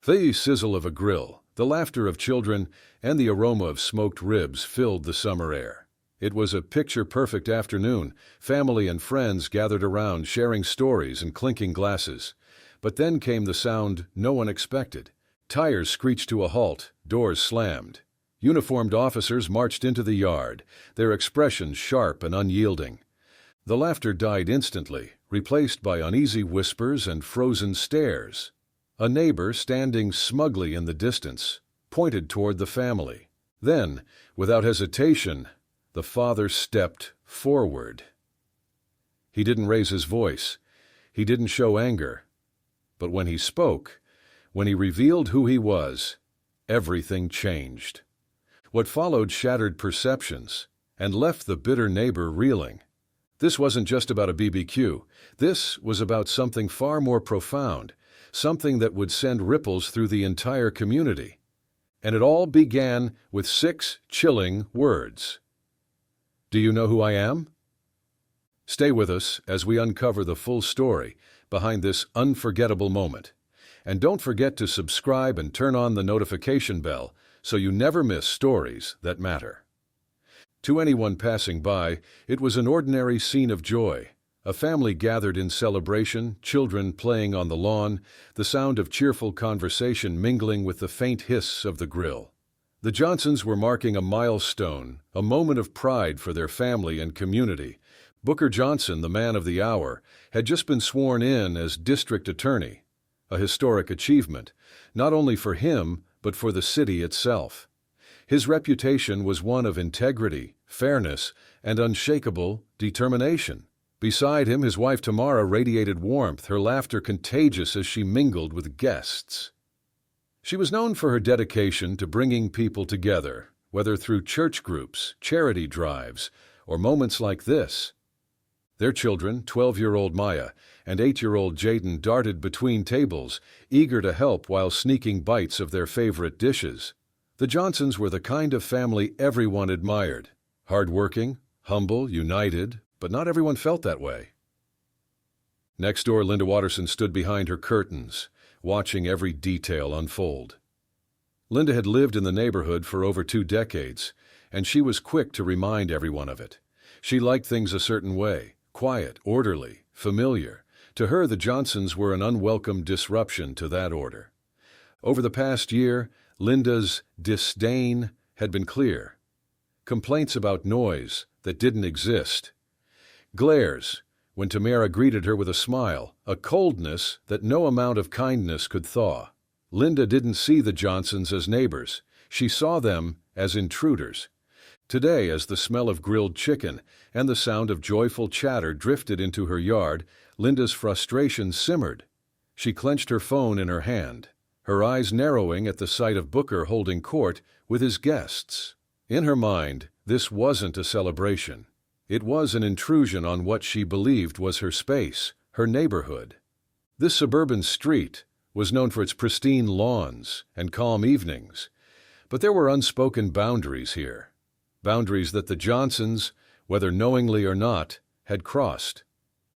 The sizzle of a grill, the laughter of children, and the aroma of smoked ribs filled the summer air. It was a picture-perfect afternoon. Family and friends gathered around, sharing stories and clinking glasses. But then came the sound no one expected. Tires screeched to a halt, doors slammed. Uniformed officers marched into the yard, their expressions sharp and unyielding. The laughter died instantly, replaced by uneasy whispers and frozen stares. A neighbor, standing smugly in the distance, pointed toward the family. Then, without hesitation, the father stepped forward. He didn't raise his voice. He didn't show anger. But when he spoke, when he revealed who he was, everything changed. What followed shattered perceptions and left the bitter neighbor reeling. This wasn't just about a BBQ. This was about something far more profound, something that would send ripples through the entire community. And it all began with 6 chilling words. Do you know who I am? Stay with us as we uncover the full story behind this unforgettable moment. And don't forget to subscribe and turn on the notification bell so you never miss stories that matter. To anyone passing by, it was an ordinary scene of joy. A family gathered in celebration, children playing on the lawn, the sound of cheerful conversation mingling with the faint hiss of the grill. The Johnsons were marking a milestone, a moment of pride for their family and community. Booker Johnson, the man of the hour, had just been sworn in as district attorney, a historic achievement, not only for him, but for the city itself. His reputation was one of integrity, fairness, and unshakable determination. Beside him, his wife Tamara radiated warmth, her laughter contagious as she mingled with guests. She was known for her dedication to bringing people together, whether through church groups, charity drives, or moments like this. Their children, 12-year-old Maya and 8-year-old Jaden, darted between tables, eager to help while sneaking bites of their favorite dishes. The Johnsons were the kind of family everyone admired. Hardworking, humble, united, but not everyone felt that way. Next door, Linda Watterson stood behind her curtains, watching every detail unfold. Linda had lived in the neighborhood for over 2 decades, and she was quick to remind everyone of it. She liked things a certain way, quiet, orderly, familiar. To her, the Johnsons were an unwelcome disruption to that order. Over the past year, Linda's disdain had been clear. Complaints about noise that didn't exist. Glares when Tamara greeted her with a smile, a coldness that no amount of kindness could thaw. Linda didn't see the Johnsons as neighbors. She saw them as intruders. Today, as the smell of grilled chicken and the sound of joyful chatter drifted into her yard, Linda's frustration simmered. She clenched her phone in her hand, her eyes narrowing at the sight of Booker holding court with his guests. In her mind, this wasn't a celebration. It was an intrusion on what she believed was her space, her neighborhood. This suburban street was known for its pristine lawns and calm evenings, but there were unspoken boundaries here. Boundaries that the Johnsons, whether knowingly or not, had crossed.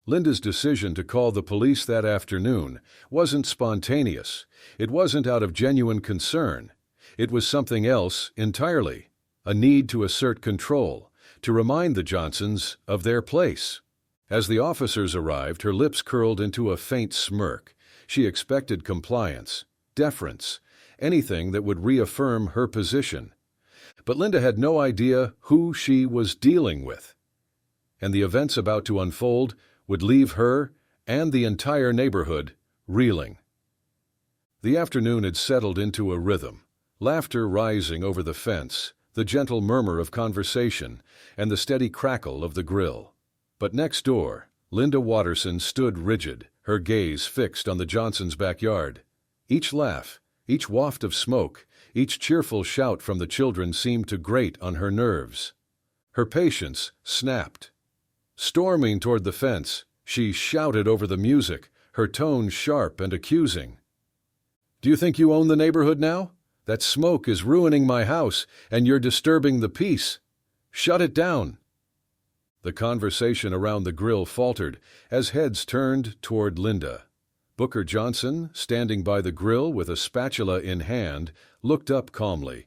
Linda's decision to call the police that afternoon wasn't spontaneous. It wasn't out of genuine concern. It was something else entirely. A need to assert control, to remind the Johnsons of their place. As the officers arrived, her lips curled into a faint smirk. She expected compliance, deference, anything that would reaffirm her position. But Linda had no idea who she was dealing with. And the events about to unfold would leave her and the entire neighborhood reeling. The afternoon had settled into a rhythm, laughter rising over the fence, the gentle murmur of conversation, and the steady crackle of the grill. But next door, Linda Watterson stood rigid, her gaze fixed on the Johnsons' backyard. Each laugh, each waft of smoke, each cheerful shout from the children seemed to grate on her nerves. Her patience snapped. Storming toward the fence, she shouted over the music, her tone sharp and accusing. "Do you think you own the neighborhood now? That smoke is ruining my house, and you're disturbing the peace. Shut it down." The conversation around the grill faltered as heads turned toward Linda. Booker Johnson, standing by the grill with a spatula in hand, looked up calmly.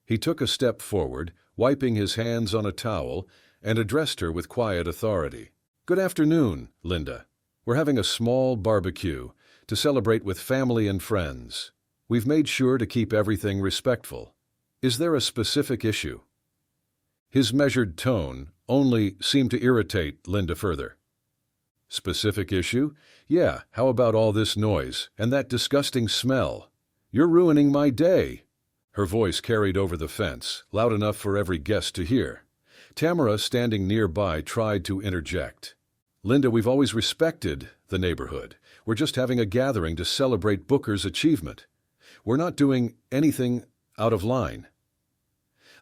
He took a step forward, wiping his hands on a towel, and addressed her with quiet authority. "Good afternoon, Linda. We're having a small barbecue to celebrate with family and friends. We've made sure to keep everything respectful. Is there a specific issue?" His measured tone only seemed to irritate Linda further. "Specific issue? Yeah, how about all this noise and that disgusting smell? You're ruining my day." Her voice carried over the fence, loud enough for every guest to hear. Tamara, standing nearby, tried to interject. "Linda, we've always respected the neighborhood. We're just having a gathering to celebrate Booker's achievement. We're not doing anything out of line."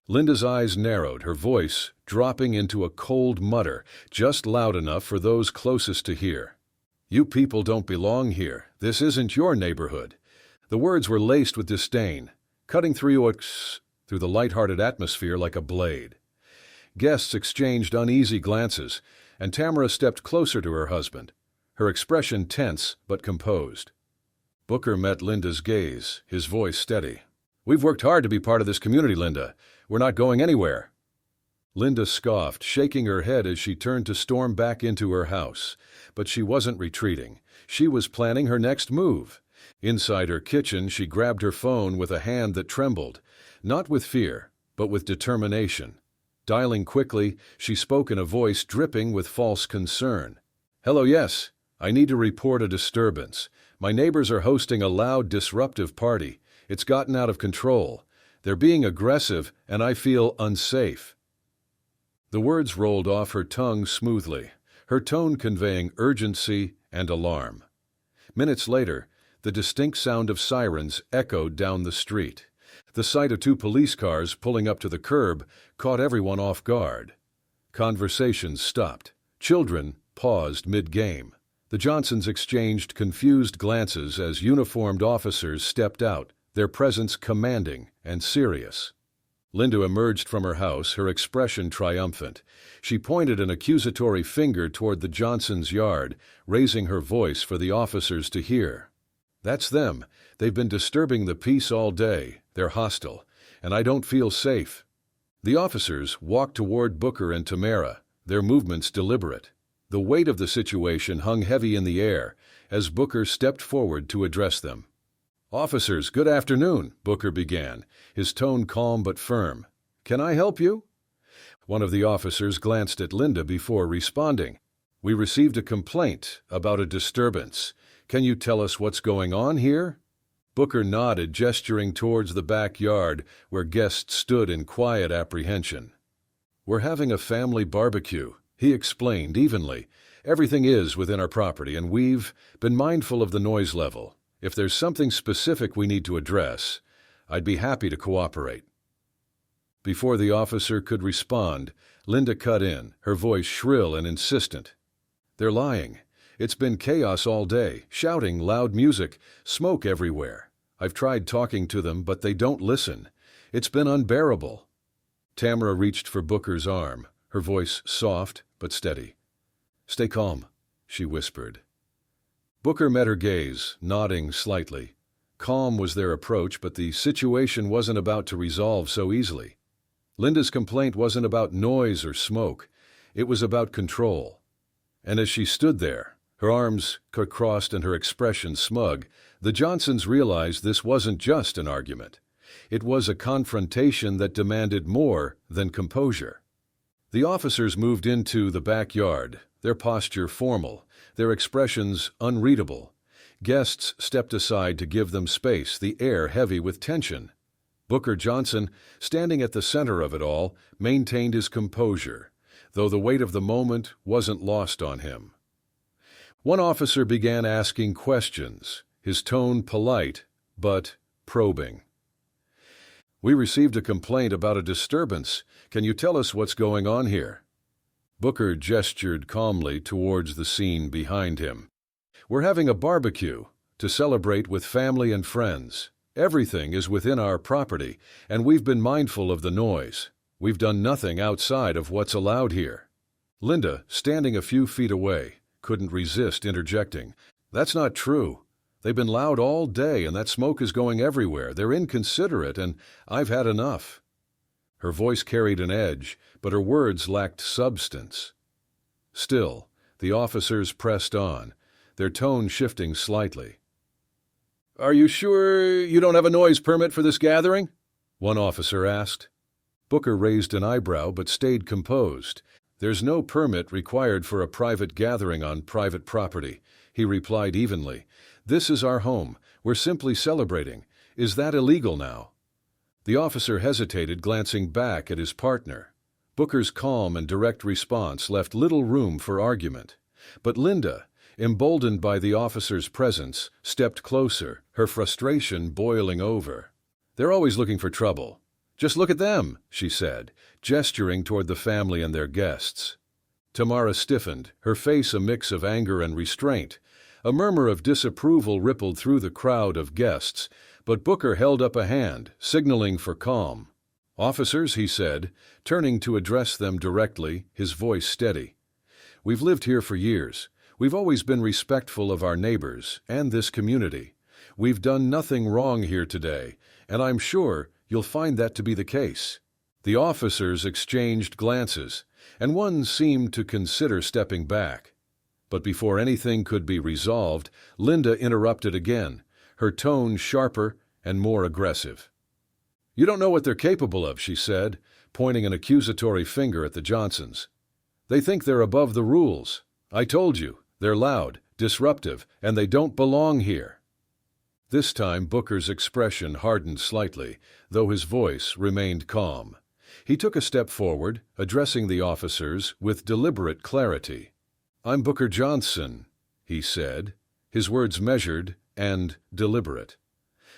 Linda's eyes narrowed, her voice dropping into a cold mutter, just loud enough for those closest to hear. "You people don't belong here. This isn't your neighborhood." The words were laced with disdain, cutting through the light-hearted atmosphere like a blade. Guests exchanged uneasy glances, and Tamara stepped closer to her husband, her expression tense but composed. Booker met Linda's gaze, his voice steady. "We've worked hard to be part of this community, Linda. We're not going anywhere." Linda scoffed, shaking her head as she turned to storm back into her house. But she wasn't retreating. She was planning her next move. Inside her kitchen, she grabbed her phone with a hand that trembled, not with fear, but with determination. Dialing quickly, she spoke in a voice dripping with false concern. "Hello, yes. I need to report a disturbance. My neighbors are hosting a loud, disruptive party. It's gotten out of control. They're being aggressive, and I feel unsafe." The words rolled off her tongue smoothly, her tone conveying urgency and alarm. Minutes later, the distinct sound of sirens echoed down the street. The sight of two police cars pulling up to the curb caught everyone off guard. Conversations stopped. Children paused mid-game. The Johnsons exchanged confused glances as uniformed officers stepped out, their presence commanding and serious. Linda emerged from her house, her expression triumphant. She pointed an accusatory finger toward the Johnsons' yard, raising her voice for the officers to hear. "That's them. They've been disturbing the peace all day. They're hostile, and I don't feel safe." The officers walked toward Booker and Tamara, their movements deliberate. The weight of the situation hung heavy in the air as Booker stepped forward to address them. "Officers, good afternoon," Booker began, his tone calm but firm. "Can I help you?" One of the officers glanced at Linda before responding. "We received a complaint about a disturbance. Can you tell us what's going on here?" Booker nodded, gesturing towards the backyard where guests stood in quiet apprehension. "We're having a family barbecue," he explained evenly. "Everything is within our property, and we've been mindful of the noise level. If there's something specific we need to address, I'd be happy to cooperate." Before the officer could respond, Linda cut in, her voice shrill and insistent. "They're lying. It's been chaos all day, shouting, loud music, smoke everywhere. I've tried talking to them, but they don't listen. It's been unbearable." Tamara reached for Booker's arm, her voice soft but steady. "Stay calm," she whispered. Booker met her gaze, nodding slightly. Calm was their approach, but the situation wasn't about to resolve so easily. Linda's complaint wasn't about noise or smoke. It was about control. And as she stood there, her arms crossed and her expression smug, the Johnsons realized this wasn't just an argument. It was a confrontation that demanded more than composure. The officers moved into the backyard, their posture formal, their expressions unreadable. Guests stepped aside to give them space, the air heavy with tension. Booker Johnson, standing at the center of it all, maintained his composure, though the weight of the moment wasn't lost on him. One officer began asking questions, his tone polite but probing. "We received a complaint about a disturbance. Can you tell us what's going on here?" Booker gestured calmly towards the scene behind him. "We're having a barbecue to celebrate with family and friends. Everything is within our property, and we've been mindful of the noise. We've done nothing outside of what's allowed here." Linda, standing a few feet away, couldn't resist interjecting. "That's not true. They've been loud all day, and that smoke is going everywhere. They're inconsiderate, and I've had enough." Her voice carried an edge, but her words lacked substance. Still, the officers pressed on, their tone shifting slightly. "Are you sure you don't have a noise permit for this gathering?" one officer asked. Booker raised an eyebrow but stayed composed. "There's no permit required for a private gathering on private property," he replied evenly. "This is our home. We're simply celebrating. Is that illegal now?" The officer hesitated, glancing back at his partner. Booker's calm and direct response left little room for argument. But Linda, emboldened by the officer's presence, stepped closer, her frustration boiling over. "They're always looking for trouble. Just look at them," she said, gesturing toward the family and their guests. Tamara stiffened, her face a mix of anger and restraint. A murmur of disapproval rippled through the crowd of guests, but Booker held up a hand, signaling for calm. "Officers," he said, turning to address them directly, his voice steady. "We've lived here for years. We've always been respectful of our neighbors and this community. We've done nothing wrong here today, and I'm sure you'll find that to be the case." The officers exchanged glances, and one seemed to consider stepping back. But before anything could be resolved, Linda interrupted again, her tone sharper and more aggressive. "You don't know what they're capable of," she said, pointing an accusatory finger at the Johnsons. "They think they're above the rules. I told you, they're loud, disruptive, and they don't belong here." This time Booker's expression hardened slightly, though his voice remained calm. He took a step forward, addressing the officers with deliberate clarity. "I'm Booker Johnson," he said, his words measured and deliberate.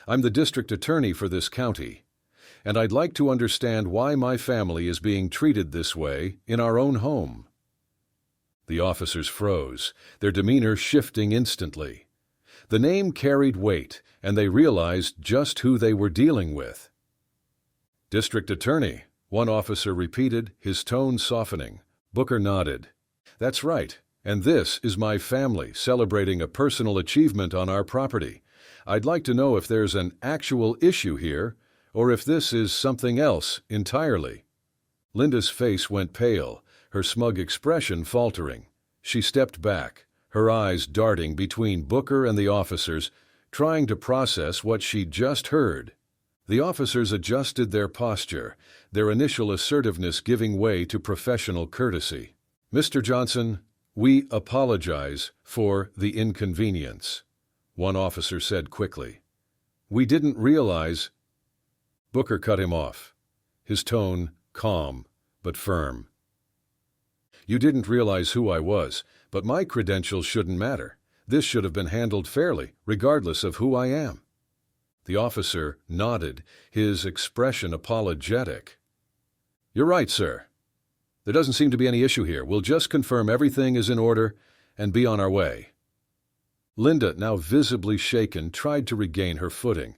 "I'm the district attorney for this county, and I'd like to understand why my family is being treated this way in our own home." The officers froze, their demeanor shifting instantly. The name carried weight, and they realized just who they were dealing with. "District attorney," one officer repeated, his tone softening. Booker nodded. "That's right. And this is my family celebrating a personal achievement on our property. I'd like to know if there's an actual issue here, or if this is something else entirely." Linda's face went pale, her smug expression faltering. She stepped back, her eyes darting between Booker and the officers, trying to process what she'd just heard. The officers adjusted their posture, their initial assertiveness giving way to professional courtesy. "Mr. Johnson, we apologize for the inconvenience," one officer said quickly. "We didn't realize—" Booker cut him off, his tone calm but firm. "You didn't realize who I was, but my credentials shouldn't matter. This should have been handled fairly, regardless of who I am." The officer nodded, his expression apologetic. "You're right, sir. There doesn't seem to be any issue here. We'll just confirm everything is in order and be on our way." Linda, now visibly shaken, tried to regain her footing.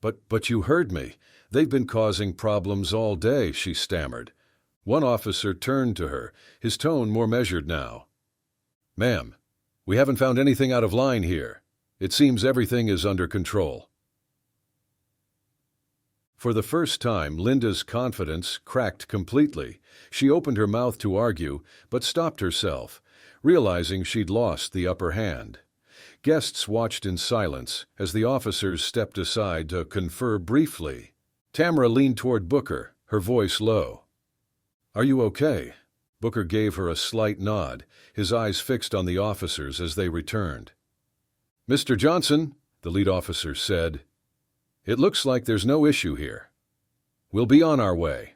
But you heard me. They've been causing problems all day," she stammered. One officer turned to her, his tone more measured now. "Ma'am, we haven't found anything out of line here. It seems everything is under control." For the first time, Linda's confidence cracked completely. She opened her mouth to argue, but stopped herself, realizing she'd lost the upper hand. Guests watched in silence as the officers stepped aside to confer briefly. Tamara leaned toward Booker, her voice low. "Are you okay?" Booker gave her a slight nod, his eyes fixed on the officers as they returned. "Mr. Johnson," the lead officer said, "it looks like there's no issue here. We'll be on our way."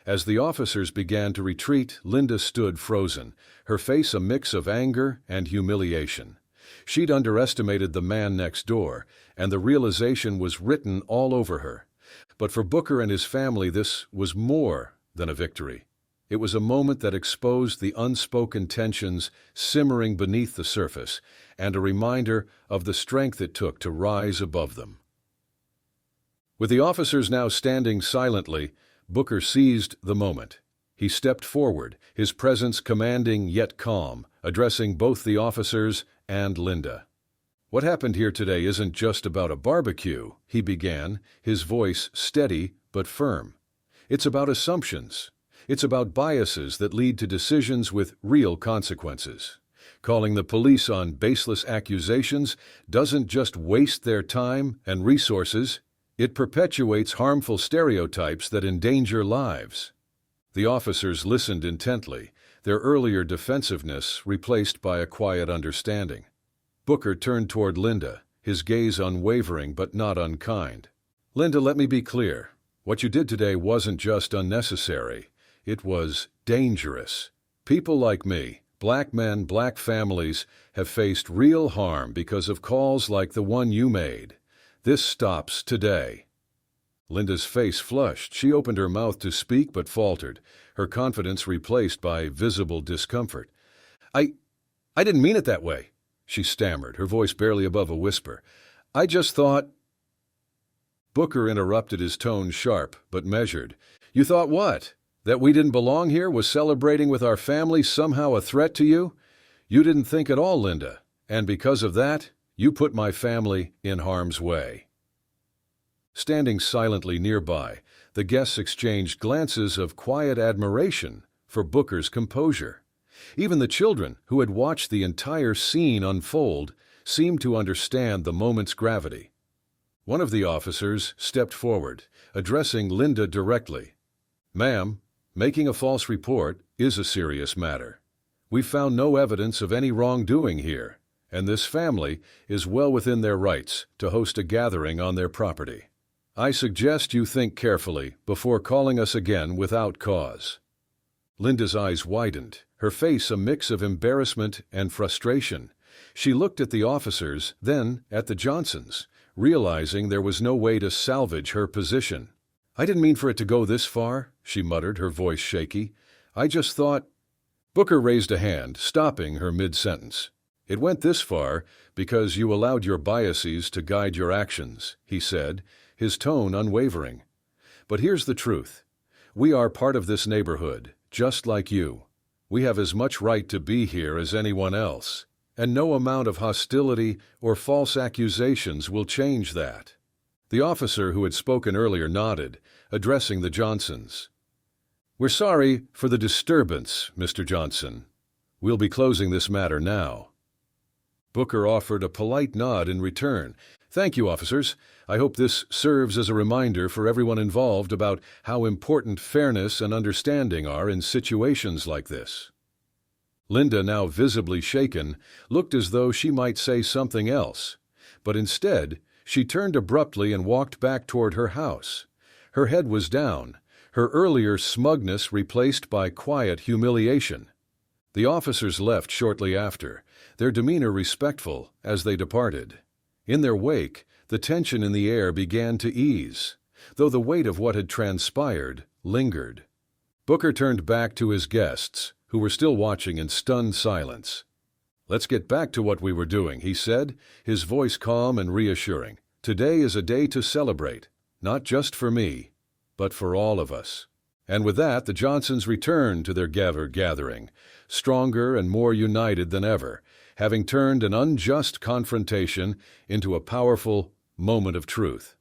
As the officers began to retreat, Linda stood frozen, her face a mix of anger and humiliation. She'd underestimated the man next door, and the realization was written all over her. But for Booker and his family, this was more than a victory. It was a moment that exposed the unspoken tensions simmering beneath the surface, and a reminder of the strength it took to rise above them. With the officers now standing silently, Booker seized the moment. He stepped forward, his presence commanding yet calm, addressing both the officers and Linda. What happened here today isn't just about a barbecue, he began, his voice steady but firm. It's about assumptions. It's about biases that lead to decisions with real consequences. Calling the police on baseless accusations doesn't just waste their time and resources, it perpetuates harmful stereotypes that endanger lives. The officers listened intently, their earlier defensiveness replaced by a quiet understanding. Booker turned toward Linda, his gaze unwavering but not unkind. "Linda, let me be clear. What you did today wasn't just unnecessary. It was dangerous. People like me, black men, black families, have faced real harm because of calls like the one you made. This stops today." Linda's face flushed. She opened her mouth to speak but faltered, her confidence replaced by visible discomfort. I didn't mean it that way," she stammered, her voice barely above a whisper. "I just thought—" Booker interrupted, his tone sharp but measured. "You thought what? That we didn't belong here? Was celebrating with our family somehow a threat to you? You didn't think at all, Linda, and because of that, you put my family in harm's way." Standing silently nearby, the guests exchanged glances of quiet admiration for Booker's composure. Even the children, who had watched the entire scene unfold, seemed to understand the moment's gravity. One of the officers stepped forward, addressing Linda directly. "Ma'am, making a false report is a serious matter. We've found no evidence of any wrongdoing here, and this family is well within their rights to host a gathering on their property. I suggest you think carefully before calling us again without cause." Linda's eyes widened, her face a mix of embarrassment and frustration. She looked at the officers, then at the Johnsons, realizing there was no way to salvage her position. "I didn't mean for it to go this far," she muttered, her voice shaky. "I just thought—" Booker raised a hand, stopping her mid-sentence. "It went this far because you allowed your biases to guide your actions," he said, his tone unwavering. "But here's the truth. We are part of this neighborhood, just like you. We have as much right to be here as anyone else, and no amount of hostility or false accusations will change that." The officer who had spoken earlier nodded, addressing the Johnsons. "We're sorry for the disturbance, Mr. Johnson. We'll be closing this matter now." Booker offered a polite nod in return. "Thank you, officers. I hope this serves as a reminder for everyone involved about how important fairness and understanding are in situations like this." Linda, now visibly shaken, looked as though she might say something else, but instead she turned abruptly and walked back toward her house. Her head was down, her earlier smugness replaced by quiet humiliation. The officers left shortly after, their demeanor respectful as they departed. In their wake, the tension in the air began to ease, though the weight of what had transpired lingered. Booker turned back to his guests, who were still watching in stunned silence. "Let's get back to what we were doing," he said, his voice calm and reassuring. "Today is a day to celebrate, not just for me, but for all of us." And with that, the Johnsons returned to their gathering, stronger and more united than ever, having turned an unjust confrontation into a powerful moment of truth.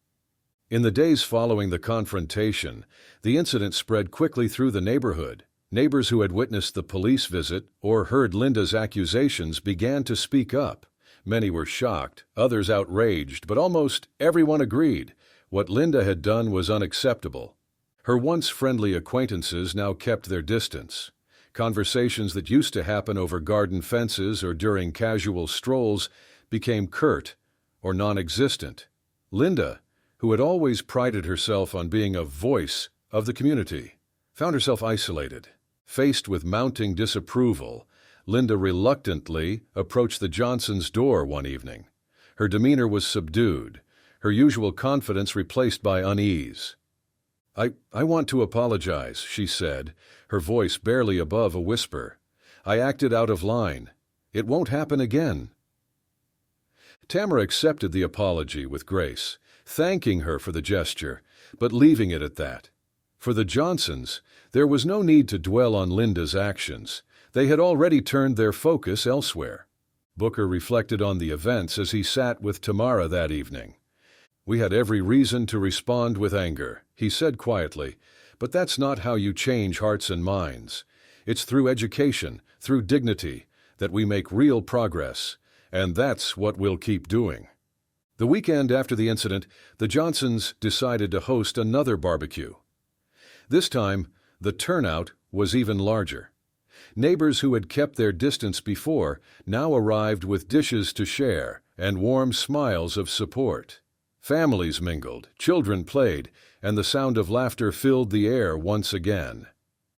In the days following the confrontation, the incident spread quickly through the neighborhood. Neighbors who had witnessed the police visit or heard Linda's accusations began to speak up. Many were shocked, others outraged, but almost everyone agreed what Linda had done was unacceptable. Her once friendly acquaintances now kept their distance. Conversations that used to happen over garden fences or during casual strolls became curt or non-existent. Linda, who had always prided herself on being a voice of the community, found herself isolated. Faced with mounting disapproval, Linda reluctantly approached the Johnsons' door one evening. Her demeanor was subdued, her usual confidence replaced by unease. I want to apologize," she said, her voice barely above a whisper. "I acted out of line. It won't happen again." Tamara accepted the apology with grace, thanking her for the gesture, but leaving it at that. For the Johnsons, there was no need to dwell on Linda's actions. They had already turned their focus elsewhere. Booker reflected on the events as he sat with Tamara that evening. "We had every reason to respond with anger," he said quietly, "but that's not how you change hearts and minds. It's through education, through dignity, that we make real progress, and that's what we'll keep doing." The weekend after the incident, the Johnsons decided to host another barbecue. This time, the turnout was even larger. Neighbors who had kept their distance before now arrived with dishes to share and warm smiles of support. Families mingled, children played, and the sound of laughter filled the air once again.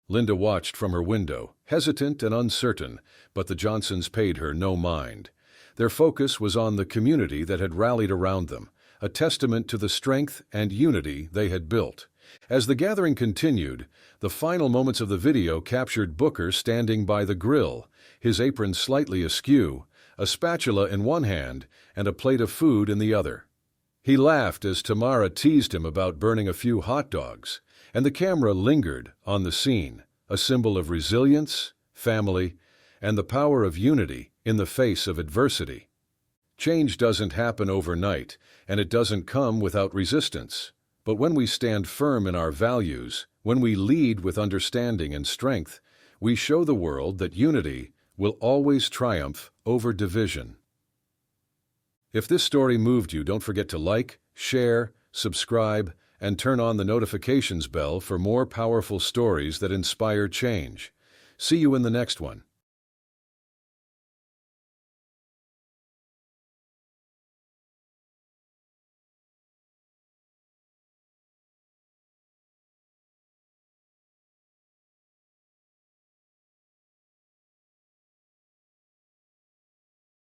Linda watched from her window, hesitant and uncertain, but the Johnsons paid her no mind. Their focus was on the community that had rallied around them, a testament to the strength and unity they had built. As the gathering continued, the final moments of the video captured Booker standing by the grill, his apron slightly askew, a spatula in one hand and a plate of food in the other. He laughed as Tamara teased him about burning a few hot dogs, and the camera lingered on the scene, a symbol of resilience, family, and the power of unity in the face of adversity. Change doesn't happen overnight, and it doesn't come without resistance. But when we stand firm in our values, when we lead with understanding and strength, we show the world that unity will always triumph over division. If this story moved you, don't forget to like, share, subscribe, and turn on the notifications bell for more powerful stories that inspire change. See you in the next one.